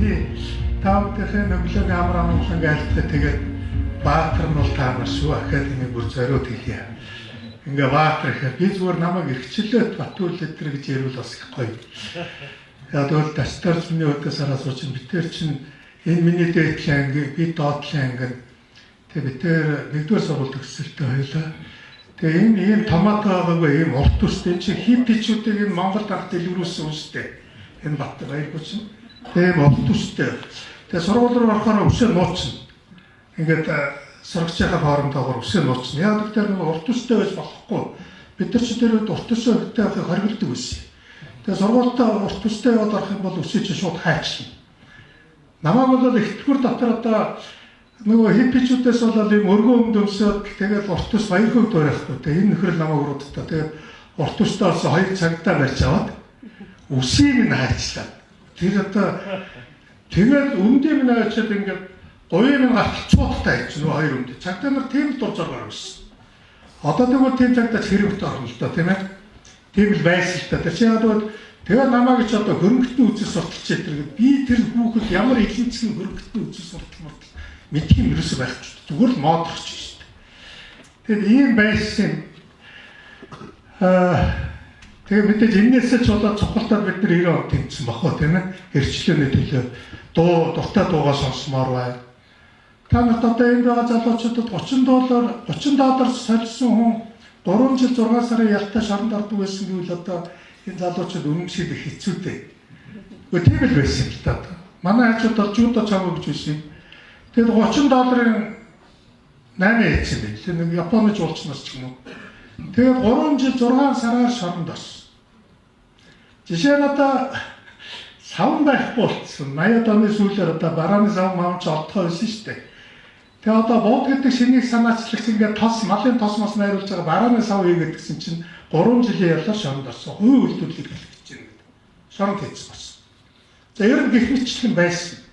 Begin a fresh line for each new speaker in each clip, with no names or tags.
би таавдынхаа өглөөний амар амгалан айлтгаа тэгээд Баатар нь бол таамаар шүү академиг бүр зориуд хэлье. Ингээ Баатар ихэ би зүгээр намайг эрхчлээд Батүл өдр гэж ярил бас их гоё. Яг бол дастарч миний өдөөс араас ууч битэр чинь энэ миний дээдлэн анги би доотлын анги тэгээд битэр нэгдүгээр сургууль төгсөлтөө хоёлаа. Тэгээ энэ ийм томатоогоо ийм урт үстэй чи хиппичүүдийг энэ Монгол ард дэлгэрүүлсэн үстэй. Энэ Бат баяргүй чинь. Тэгээ урт үстэй. Тэгээ сургууль руу орохоор өсөө нууцна. Ингээд сурагч байгаа хоорондоогоор өсөө нууцна. Яг тэр нэг урт үстэй байж болохгүй. Бид нар ч тэр урт үстэй байхыг хоригддаг байсан. Тэгээ сургуультай урт үстэй яваад орох юм бол өсөө чи шууд хайчлаа. Намайг бол ихтгэр дотор одоо нөгөө хиппичүүдээс болоод ийм өргөө өмдөмсөд тэгээд урт ус баяр хөв дөрөхгүй. Тэгээ энэ нөхрөл намайг уруудтаа. Тэгээд урт устаас 2 цагтаа барьж аваад үсийг нь хайчлаа. Тэр одоо тэгээд өмдөм нь хайчаад ингээд гоёны гарт цуудтай хийж нөгөө 2 өмдөд. Цагтаа нар тийм л дур зоргоор байсан. Одоо тэгвэл тийм цагтаа хэрэгт орно л доо тийм ээ. Тийм л байсан л та. Тэр чинь одоо тэгээ намайг ч одоо хөрөнгөтний үзэл сурталч гэдэг. Би тэр хүүхэд ямар эзэнцэн хөрөнгөтний үзэл суртал мэдх юм ерөөсөй байх ч зүгээр л моодрч шүү дээ. Тэгээд ийм байсан. Тэгээ мэдээж энээсээ ч болоод цохолтоор бид нар 90 он тэмцсэн баггүй тийм ээ. Эрчлөөний төлөө дуртай дуугаа сонсомоор байна. Та нарт одоо энэ байгаа залуучуудад $30 солисон хүн 3 жил 6 сарын ялтаа шоронд ордог байсан гэвэл одоо энэ залуучууд үнэмшил их хэцүү дээ. Гэхдээ тийм л байсан л та. Манай хажууд бол жуудо цаав гэж байсан юм. Тэгээд $30-ын 8 яц юм байл. Нэг Японы жуулчнаас ч юм уу. Тэгээд 3 жил 6 сараар шоронд орсон. Жишээ нь одоо савн байхгүй болчихсон. 80-аад оны сүүлээр одоо барааны сав маамч олдгоо байсан шүү дээ. Тэгээ одоо бод гэдэг шинийг санаачлагч ингээд малын тосмос найруулж байгаа барааны сав хийгээд гэсэн чинь 3 жилийн ялаар шоронд орсон. Хувь үйлдвэрлэлийг хэлэх гэж байна. Шоронд хийсэн болсон. За ер нь гэх мэтчлэн байсан.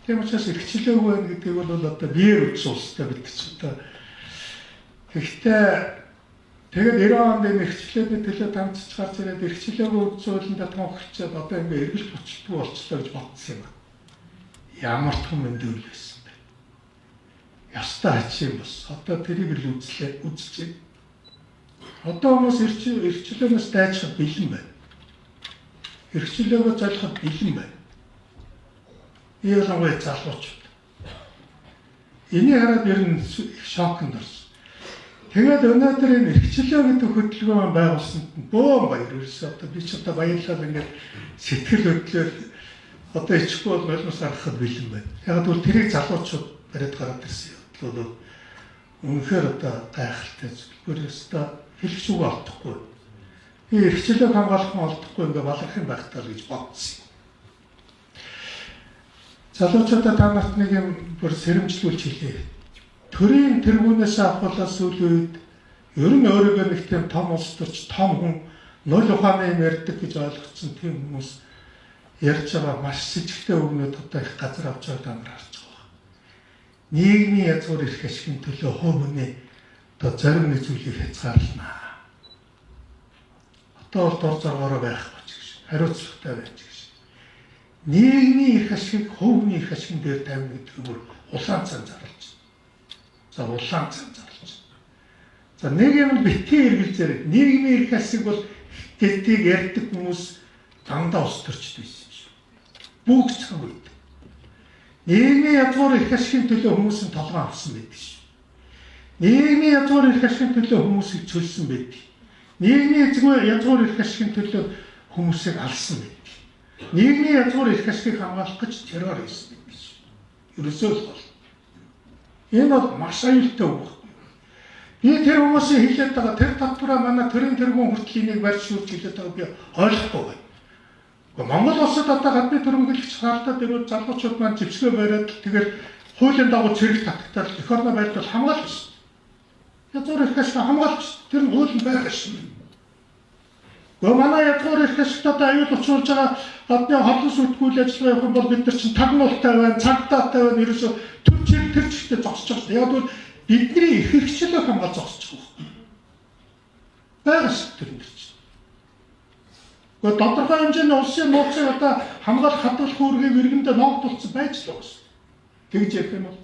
Тийм учраас эрхчлээгүй байх гэдэг бол одоо биеэр үтсүүлстэй бид ч одоо. Гэхдээ тэгээд 90 онд энэ эрхчлээний төлөө тамцж гарч ирээд эрхчлээгүй үзүүлэлтэд тонхчиход одоо ингээ эргэлт бочлтгүй болчлоо гэж бодсон юм байна. Ямар том мэндэл байсан бэ? Ястаа хачин бос. Одоо тэрийг л үзэж байна. Одоо хүмүүс эрхчлөөнөөс дайжхад бэлэн байна. Эрхчлөөгөө залхад бэлэн байна. Ялангуяа залуучууд. Энийг хараад ер нь шокнд орсон. Тэгээд өнөөдөр энэ эрхчлөө гэдэг хөтөлбөр байгуулсанд бөөн баяр өрсөн. Одоо би ч одоо баярлал ингээд сэтгэл хөдлөл одоо ичихгүй бол нулимс аргахад бэлэн байна. Яг бол тэрийг залуучууд бариад гараад ирсэн юм бол үнэхээр одоо гайхалтай зүйлээр өстой хэлэх зүг олдохгүй. Би эрхчлөөг хамгаалах нь олдохгүй ингээд баларх юм байх тал гэж бодсон. Залуучуудаа та нарт нэг юм бүр сэрэмжлүүлж хэлье. Төрийн тэргүүнээс авахлаа сүүлийн үед ер нь өөрийгөө нэг тийм том улс төрч том хүн нөл ухааны юм ярьдаг гэж ойлгоцсон тийм хүмүүс ярьж байгаа маш сэжигтэй өгнөд одоо их газар авч байгаа амар харж байгаа. Нийгмийн язгуур эрх ашигын төлөө хувь хүний одоо зарим нэг зүйлийг хязгаарлана. Одоо бол дор зоргоороо байх гэж хариуцлагатай байж гэж. Нийгмийн эрх ашиг, хувийн эрх ашигын дээр тавина гэдэг нь бүр улаан цан зарлж байна. За улаан цан зарлж байна. За нэг юм битгий эргэлзээр нийгмийн эрх ашиг бол гэдгийг ярьдаг хүмүүс дандаа ус төрчд байсан юм шиг. Бүгд цаг үед. Нийгмийн язгуур эрх ашигын төлөө хүмүүсийн толгой авсан байдаг шүү. Нийгмийн язгуур эрх ашигын төлөө хүмүүсийг чөлсөн байдаг. Нийгмийн язгуур эрх ашигын төлөө хүмүүсийг алсан байдаг. Нийгмийн язгуур эрх ашигыг хамгаалах гэж террор хийсэн юм биш. Ерөөсөө л бол. Энэ бол маш аюултай үг. Би тэр хүмүүсийн хэлээд байгаа тэр татвараа манай төрийн тэргүүн хүртэл энийг барьшуулж хэлээд байгааг би ойлгохгүй байна. Монгол улсад одоо гадны төрөмгөлөгч хаалтаад ирээд залуучууд маань зэвсгээ бариад тэгэл хуулийн дагуу цэрэг татагтаад эх орноо байлбал хамгаалж шүү. Язгуур эрх ашиг хамгаалж тэр нь хуулийн байгаа шүү. Манай язгуур эрх ашигт одоо аюул учруулж байгаа гадны холбос үтгүүл ажиллагаа явах юм бол бид нар чинь тагнуултай байна, цагдаатай байна, ерөөсөө төр чигтээ зогсож байгаа. Яг бол бидний их хэрэгчлээ хамгаалж зогсож байгаа. Байгаас тэр юм чинь. Гэхдээ тодорхой хэмжээний улсын нууцыг одоо хамгаалах хадгалах үүргийг иргэндээ ногдуулсан байж л байгаа шүү дээ. Тэгж ярих юм бол.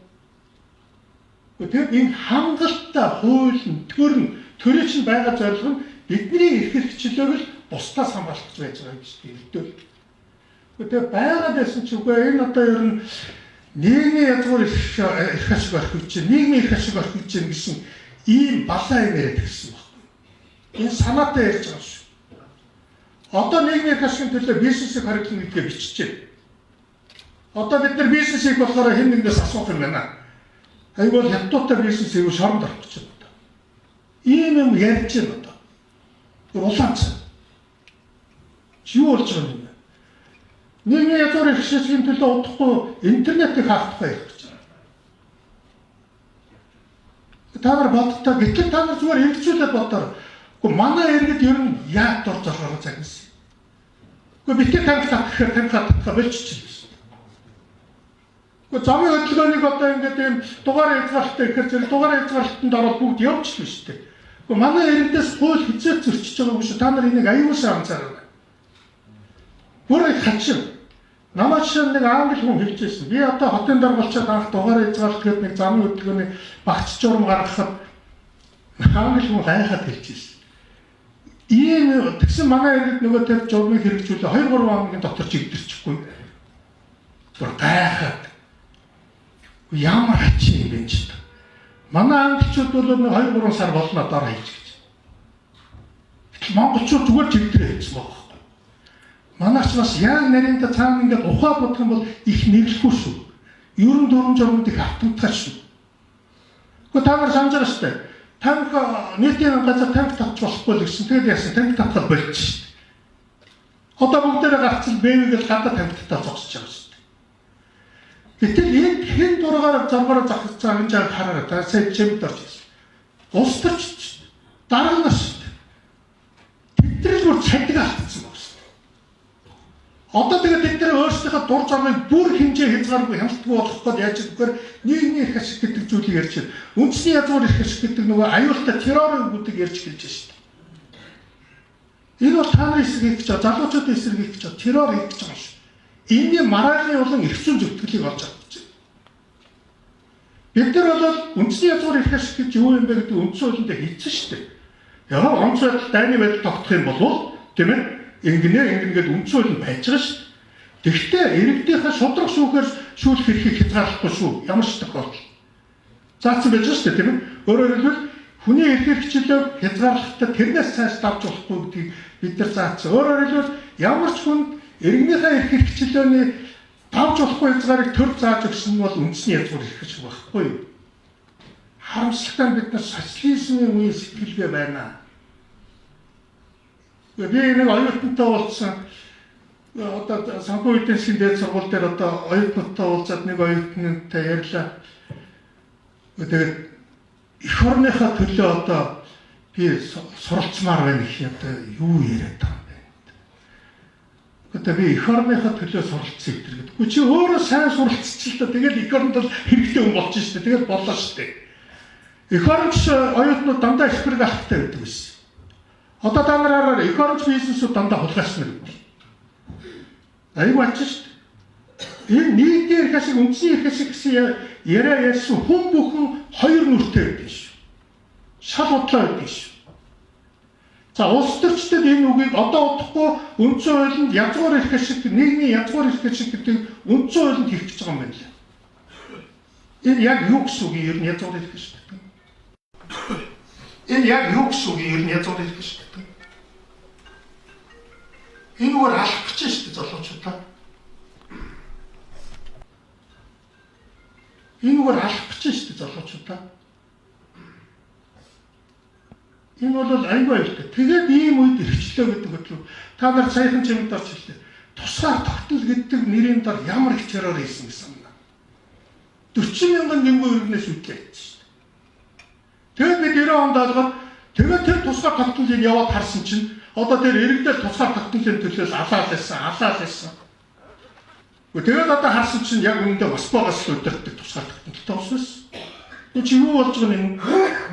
Тэгээд энэ хангалттай хууль нь төрийн чинь байгаа зорилго нь бидний эрх хэрэгчлөөг л бусдаас хамгаалах байж байгаа юм шүү дээ. Эрдэл. Тэгээд байгаа байсан ч үгүй энэ одоо ер нь нийгмийн язгуур эрх ашиг олох гэж чинь нийгмийн эрх ашиг олох гэж чинь гэсэн ийм балаа юм яриад ирсэн байна. Энэ санаатай ярьж байгаа шүү. Одоо нийгмийн эрх ашигын төлөө бизнесийг хариуцна гэдгээ биччихэ. Одоо бид нар бизнес хийх болохоор хэн нэгнээс асуух юм байна. Айгуул хятадтай бизнес хийв шоронд орох гэж байна. Ийм юм ярьж байна одоо. Улаанц. Юу болж байгаа юм бэ? Нийгмийн язгуур эрх ашигын төлөө удахгүй интернетийг хаагдах байх гэж байна. Та нар бодтоо гэтэл та нар зүгээр хэрэгжүүлээд бодоор. Гэхдээ манай иргэд ер нь яад дор зоргоор загнасан. Гэхдээ битээ танк татхаар танк татхаа болчихчихлээ шүү дээ. Гэхдээ замын хөдөлгөөнийг одоо ингээд ийм дугаар хязгаарлалттай ихээр зэрэг дугаар хязгаарлалтанд ороод бүгд явчихлаа шүү дээ. Гэхдээ манай иргэдээс хууль хязгаар зөрчиж байгаа юм шүү. Та нар энийг аюулсаа анзаарна. Бүр их хачин. Намайг чинь нэг англи хүн хэлж байсан. Би одоо хотын даргалчаад анх дугаар хязгаарлалт гэдэг нэг замын хөдөлгөөний багц журам гаргахад англи хүн гайхаад хэлж байсан. Ийм тэгсэн манай иргэд нөгөө тэр журмыг хэрэгжүүлээ 2-3 хоногийн дотор чигдэрчихгүй. Бүр гайхаад. Ямар хачин юм бэ ч. Манай англичууд бол 2-3 сар болно дараа хийж гэж. Гэтэл монголчууд зүгээр чигдрээ хийсэн байхгүй. Манайч бас яг нарийнда цаана ингээд ухаа бодох юм бол их нэрлэхгүй шүү. Ерөн дөрвөн журмууд их автоматтай шүү. Гэхдээ та нар санаж байгаа шүү дээ. Танк нийтийн газар танк татчих болохгүй л гэсэн. Тэгээд яасан танк татхад болчих шүү дээ. Одоо бүгдээрээ гарцал бэвийг л гадаа танктаа зогсож байгаа шүү дээ. Гэтэл энэ хэн дургаар заргаар захиж байгаа энэ жаа хараарай. Та сая чимд орж ирсэн. Улс төрч дарга шүү дээ. Тэдний бүр цадиг алдсан баг шүү дээ. Одоо тэгээд бид нар өөрсдийнхөө дур зорилгыг бүр хэмжээ хязгааргүй хямдтгүй болгох гээд яаж ихээр нийгмийн эрх ашиг гэдэг зүйлийг ярьж байна. Үндэсний язгуур эрх ашиг гэдэг нөгөө аюултай террорын бүдэг ярьж гэлж байна шүү дээ. Энэ бол та нарын эсрэг хийж байгаа, залуучуудын эсрэг хийж байгаа, террор хийж байгаа шүү. Энэний маргааны болон эрх зүйн зөвтгөлийг олж авч байна. Бид нар бол үндэсний язгуур эрх ашиг гэж юу юм бэ гэдэг үндсэн хуулинд хэлсэн шүү дээ. Яг онц байдал дайны байдал тогтох юм бол тийм ээ ингээд үндсэн хуулинд байж байгаа шүү. Тэгвэл иргэдийнхээ шудраг шүүхээр шүүлэх эрхийг хязгаарлахгүй шүү. Ямар ч тохиолдол. Заасан байж шүү дээ тийм ээ. Өөрөөр хэлбэл хүний эрх хэрэгчлөө хязгаарлалтад тэрнээс цааш давж болохгүй гэдгийг бид нар заасан. Өөрөөр хэлбэл ямар ч хүн иргэнийхээ эрх хэрэгчлөөний давж болохгүй хязгаарыг төр зааж өгсөн нь бол үндэсний язгуур эрх ашиг байхгүй юу? Харамсалтай бид нар социализмын үеийн сэтгэлгээ байна. Би нэг оюутантай уулзсан. Одоо санхүү эдийн засгийн дээд сургууль дээр одоо оюутнуудтай уулзаад нэг оюутантай ярьлаа. Тэгээд эх орныхаа төлөө одоо би суралцмаар байна гэх юм одоо юу яриад байгаа юм бэ? Одоо би эх орныхаа төлөө суралцъя гэдэг. Гэхдээ чи өөрөө сайн суралцчих л да. Тэгээд эх оронд бол хэрэгтэй хүн болж штэ. Тэгээд боллоо штэ. Эх оронч оюутнууд дандаа их хэрэг алхахтай байдаг байсан. Одоо та нараар эх оронч бизнесүүд дандаа хулгайснаар байдаг. Айгу ачиж шүү дээ. Энэ нийтийн эрх ашиг, үндэсний эрх ашиг гэсэн яриа ярьсан хүн бүхэн хоёр нүртэй байдаг шүү. Шал бодлоо байдаг шүү. За улс төрчдөд энэ үгийг одоо удахгүй үндсэн хуулинд язгуур эрх ашиг, нийгмийн язгуур эрх ашиг гэдэг үндсэн хуулинд хийх гэж байгаа юм байна лээ. Энэ яг юу гэсэн үг юм ер нь язгуур эрх ашиг гэдэг. Энэ яг юу гэсэн үг юм ер нь язгуур эрх ашиг гэдэг. Энэ үгээр алах гэж шүү дээ залуучуудаа. Энэ үгээр алах гэж шүү дээ залуучуудаа. Энэ бол айгүй аюултай. Тэгээд ийм үед эрхчлөө гэдэг хөтлөв. Та нар саяхан чимэд орч хэллээ. Тусгаар тогтнол гэдэг нэрийн дор ямар их террор хийсэн гэсэн юм. 40 мянган гинбүү иргэнээс үдлээ шүү дээ. Тэгээд бид 90 онд олгоод тэгээд тэр тусгаар тогтнолыг яваад харсан чинь одоо тэр иргэдэл тусгаар тогтнолын төлөөс алаал байсан. Тэгээд одоо харсан чинь яг үүндээ Москвагаас л удирддаг тусгаар тогтнолтой ус байсан. Тэг чи юу болж байгаа юм?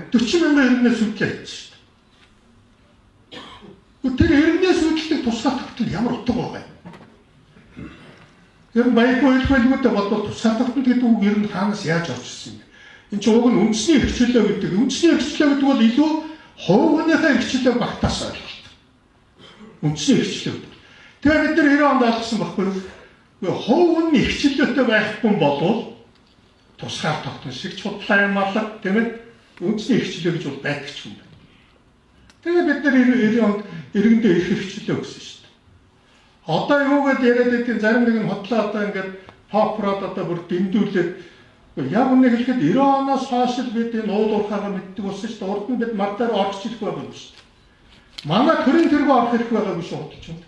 40 мянган иргэнээс үдлээ шүү дээ. Тэр эргэнээс үүдэлтэй тусгаалтагтал ямар утга байгаа юм? Ер нь баяргүй хэлбэлгүүдэд бодвол тусгаалтагтал гэдэг үг ер нь хаанаас яаж орж ирсэн юм бэ? Энд чинь уг нь үндэсний эрхчлөө гэдэг. Үндэсний эрхчлөө гэдэг бол илүү хувийнхаа эрхчлөөг багтаas ойлголт. Үндэсний эрхчлөө. Тэгээ бид нар 90 онд ойлгосон байхгүй юу? Хувийн эрхчлөөтэй байх хүн болвол тусгаар тогтно шиг чудлаа юмалаг тийм үндэсний эрхчлөө гэж бол байдаг ч юм байна. Тэгээ бид нар 90 онд иргэндээ эрх эрхчлөө өгсөн шүү дээ. Одоо юу гэдээ яриад байдгийг зарим нэг нь хотлоо одоо ингээд попрод одоо бүр дэндүүлээд яг үнэ хэлэхэд 90 оноос хойш л бид энэ уул уурхаагаа мэддэг болсон шүү дээ. Урд нь бид мардаар орч ирэх байгаа юм шүү дээ. Манай төрийн тэргүү орох хэрэг байгаа биш худалч юм.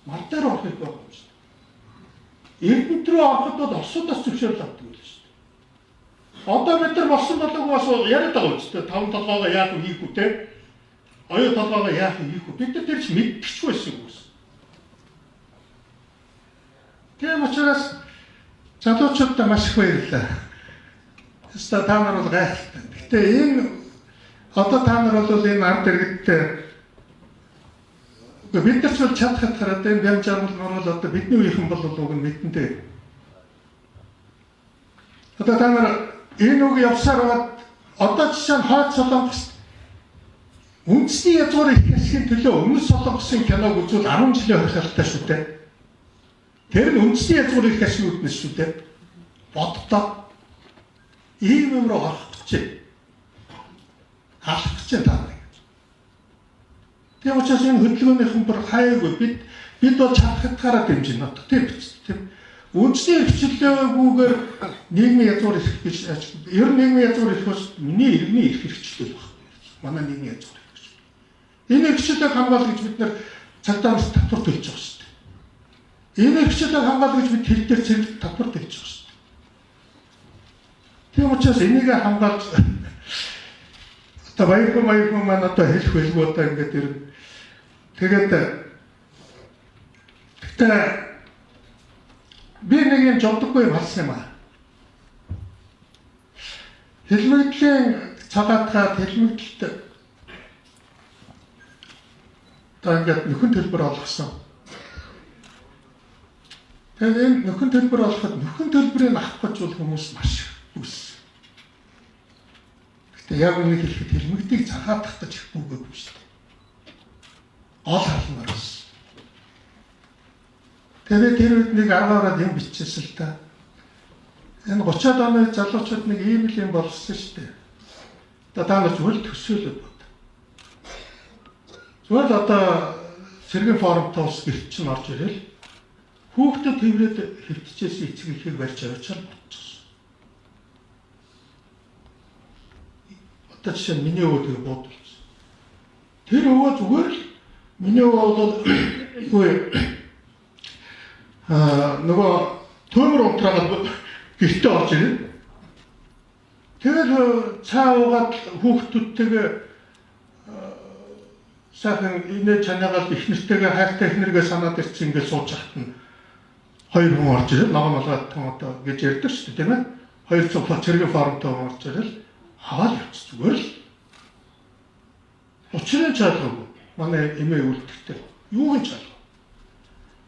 Мардаар орох хэрэг байгаа юм шүү дээ. Эрдэнэт рүү ороход бол Оросоос зөвшөөрөл авдаг байлаа шүү дээ. Одоо бид нар болсон болоогүй бас яриад байгаа юм шүү дээ. 5 толгоогоо яах вэ хийх үү те? Оюу толгоогоо яах вэ хийх үү? Бид нар тэр чинь мэдчих байсан юм уу? Тийм учраас залуучуудаа маш их баярлалаа. Хэвээ та нар бол гайхалтай. Гэтэ энэ одоо та нар бол энэ ард иргэдтэй бид нар ч бол чадхад хараад энэ бям жаргал нуурал одоо бидний үеийнхэн бол уг нь мэдэндээ. Одоо та нар энэ үг явсаар байгаад одоо жишээ нь хойд Солонгост үндэсний язгуур их хэсгийн төлөө өмнө Солонгосын киног үзвэл 10 жилийн хойшлттай шүү дээ. Тэр нь үндэсний язгуур их хэсгийн үднэс шүү дээ. Боддоо ийм юм руу орох гэж алах гэж та нар. Тийм учраас энэ хөдөлгөөнийхэн бүр хайггүй бид бол чадхатаараа дэмжинэ одоо тийм биз тийм. Үндэсний эрхчлөөгүйгээр нийгмийн язгуур эрх биш ер нь нийгмийн язгуур эрх бас миний иргэний эрх эрхчлөл баг. Манай нийгмийн язгуур эрх. Энэ эрхчлөлийг хамгаалах гэж бид нар цагдаа нарт татвар төлж байгаа шүү дээ. Энэ эрхчлөлийг хамгаалах гэж бид хил дээр цэвэр татвар төлж байгаа шүү дээ. Тийм учраас энийг хамгаалж одоо баяргүй маань одоо хэлэх байлгүй одоо ингээд ер нь тэгээд би нэг юм жодоггүй юм харсан юм аа. Хэлмэгдлийн цагаатгаад хэлмэгдэлт одоо ингээд нөхөн төлбөр олгосон. Тэгээд энэ нөхөн төлбөр олоход нөхөн төлбөрийг авах гэж бол хүмүүс маш үс. Гэтэ яг үнийг хэлэхэд хэлмэгдийг цагаатах гэж их бүгөөгүй шүү дээ. Ол халмаар байсан. Тэгээд тэр үед нэг аргаараа юм бичсэн л та. Энэ 30-аад оны залуучууд нэг ийм л юм болсон шүү дээ. Одоо та нар зөвхөн төсөөлөд бод. Зөвхөн одоо сэргийн форумтай ус гэрч чинь орж ирэл хүүхдэд хэврээд хэвтчихсэн эцэг ихийг барьж авчаал бодчихсон. Одоо жишээ нь миний өвөө тэгээ буудалсан. Тэр өвөө зүгээр л миний өвөө бол нөгөө төмөр унтраагаад гэртээ орж ирээ. Тэгээд цаа уугаад хүүхдүүдтэйгээ сайхан инээ чанаагаад их нэртэйгээ хайртай их нэргээ санаад ирсэн ингээд сууж хахад нь хоёр хүн орж ирэл ногоон малгай одоо гэж ярьдаг шүү дээ тийм ээ. Хоёр цуглаа цэргийн форумтай орж ирэл хаваад явц зүгээр л. Учрын чалгаагүй. Манай эмээ үлдэхтэй. Юу гэж чалгаа.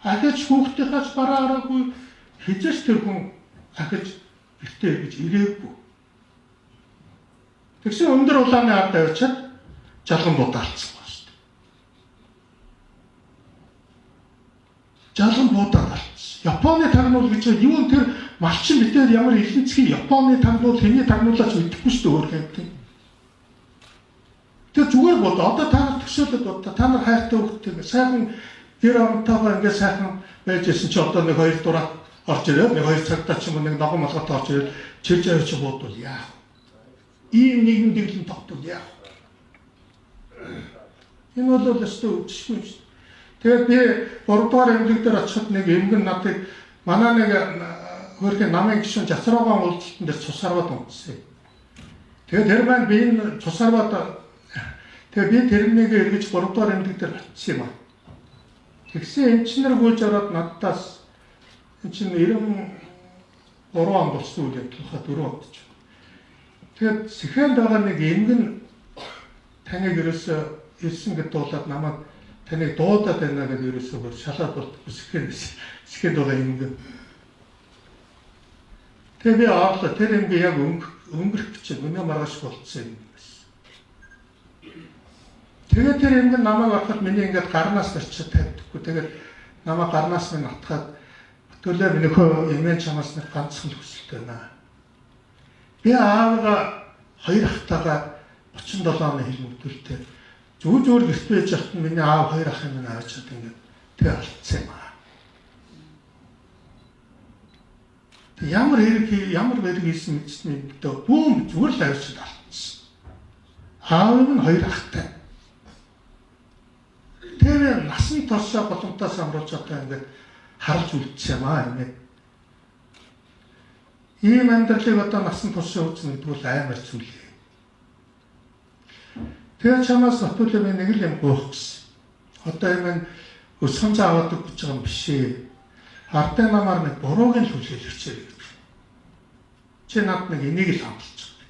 Ахиж хүүхдийнхээс бараа араагүй хизээч тэр хүн ахиж гэртээ гэж ирээгүй. Тэгсэн өндөр улааны ард авчиад жалган буудаалцсан байна шүү дээ. Жалган буудаалцсан. Японы тагнуул гэж юу тэр малчин битээр ямар элэнцгийн Японы тагнуул хэний тагнуулаач мэдэхгүй шүү дээ өөр гэдэг. Тэр зүгээр бод одоо та нар төсөөлөд бод та нар хайртай хүүхдтэй сайхан тэр онтойгоо ингээд сайхан байж ирсэн чи одоо нэг хоёр дураа орж ирээд нэг хоёр цагтаа ч юм уу нэг ногоон малгайтай орж ирээд чирж авч буудвал яах вэ? Ийм нийгэм дэглэн тогтвол яах вэ? Энэ бол өстой үдшгүй юм шүү. Тэгээд би 3 дугаар эмнэлэг дээр очиход нэг эмгэн надыг манай нэг хөрхийн намын гишүүн Жасруугаан уулзалтан дээр цус харваад унтсан. Тэгээд тэр маань би энэ цус харваад тэгээд би тэрнийг эргэж 3 дугаар эмнэлэг дээр очив юм аа. Тэгсэн эмчнэр гүйж ороод надтаас энэ чинь 93 он болсон үйл явдлынхаа 4 онд ч. Тэгээд сэхэнд байгаа нэг эмгэн таныг ерөөсөө ирсэн гэдээ дуулаад намайг таныг дуудаад байна гэдэг ерөөсөө шалаад болтгүй сэхэд байгаа юм гээ. Тэгээ би авлаа тэр юм яг өнгөрөх гэж миний маргааш болцсон юм байсан. Тэгээ тэр юм намайг авахад миний ингээд гарнаас гарчаад тавьдаггүй. Тэгээд намайг гарнаас минь атгаад төлөө минийхөө эмээ чамаас нэг ганцхан хүсэлт байна. Би аавга 2 ахтайгаа 37 оны хэлмэгдүүлтэй зүгээр гэрт байж хат миний аав 2 ахын минь аваад ингээд тэгээ алдсан юм аа. Ямар хэрэг хийсэн мэдсэний гэдэг бүүм зүгээр л авчид алдсан. Аав минь 2 ахтай. Тэр насан туршаа боломтоос амруулж одоо ингээд харж үлдсэн юм аа ингээд. Ийм амьдралыг одоо насан туршаа үүснэ гэдэг бол амар зүйл. Тэгээ чамаас нотуулаа би нэг л юм гоох гэсэн. Одоо юм өсгөн цаа аваад гэж байгаа юм биш ээ. Ардаа намаар нэг бурууг нь хүлээлгчээ. Чи над нэг энийг л амлаж байгаа.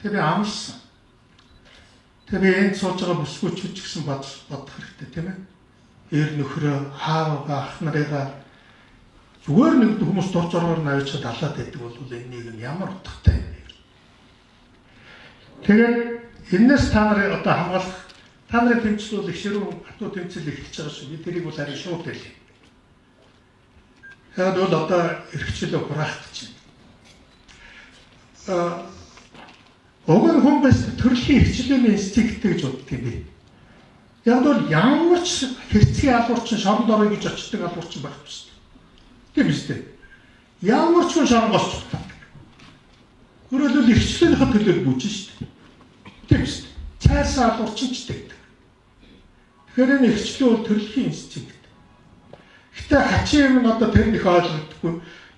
Тэгээ би амлсан. Тэгээ би энд сууж байгаа бүсгүйч гэсэн бодох хэрэгтэй тийм ээ. Эр нөхрөө, аав, ах нарыгаа зүгээр нэг хүмүүс дурж ороор навчаад алаад байдаг бол энийг ямар утгатай юм бэ? Тэгээд энэс та нарыг одоо хамгаалах та нарын тэмцэл бол их ширүүн хатуу тэмцэл эхэлж байгаа шүү. Би тэрийг бол харин шууд хэлье. Тэгээд бол одоо эрхчлөө хураах гэж байна. Уг нь хүн бас төрөлхийн эрхчлөөний инстинкт гэж боддог юм би. Яг бол ямар ч хэрцгий алуурчин шоронд орё гэж очдог алуурчин байх ёстой. Тийм үстэй. Ямар ч хүн шоронгоос цугтдаг. Өөрөлдөл эрхчлөөнийхөө төлөө бүжин шүү дээ. Тийм үстэй. Цайрсан алуурчин ч гэдэг. Тэгэхээр энэ эрхчлөө бол төрөлхийн инстинкт. Гэтэ хачин юм одоо тэр их ойлгогдохгүй.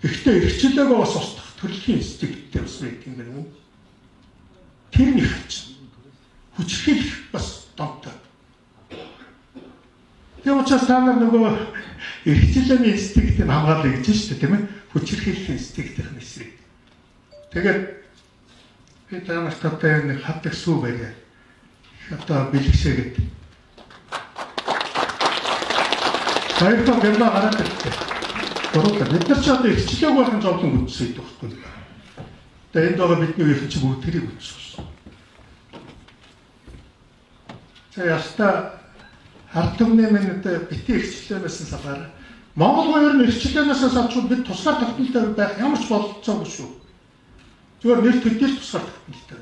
Гэхдээ эрхчлөөгөө бас устгах төрөлхийн инстинкттэй бас байдаг юм байна. Тэр нэг хачин. Хүчрхийлэх бас донтой. Тийм учраас та нар нөгөө эрхчлөөний инстинктийг хамгаалъя гэж шүү дээ, тийм ээ? Хүчрхийлэх инстинктийн эсрэг. Тэгээд би та нарт одоо нэг хатдаг сүү барья. Одоо бэлгшээгээд. Баярлалаа гэрнэ гараад ирсэн. Гурван бид нар ч одоо эрхчлөөг болон зовлон үтсэйдэг байхгүй. Тэгээд энд байгаа бидний эрхчлэг бүгд тэрийг үтсэх. За яста ард түмний минь бити эрхчлөөнөөс салгаар Монгол хоёр нь эрхчлөөнөөс салж бид тусгаар тогтмолтой байх ямар ч болцоогүй шүү. Зүгээр нэр төдийлж тусгаар тогтмолтой.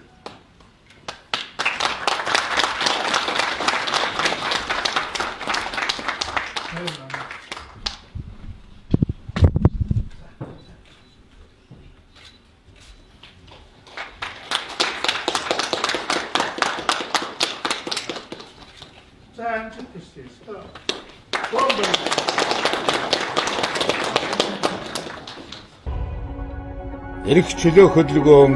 Эрх чөлөө хөдөлгөөн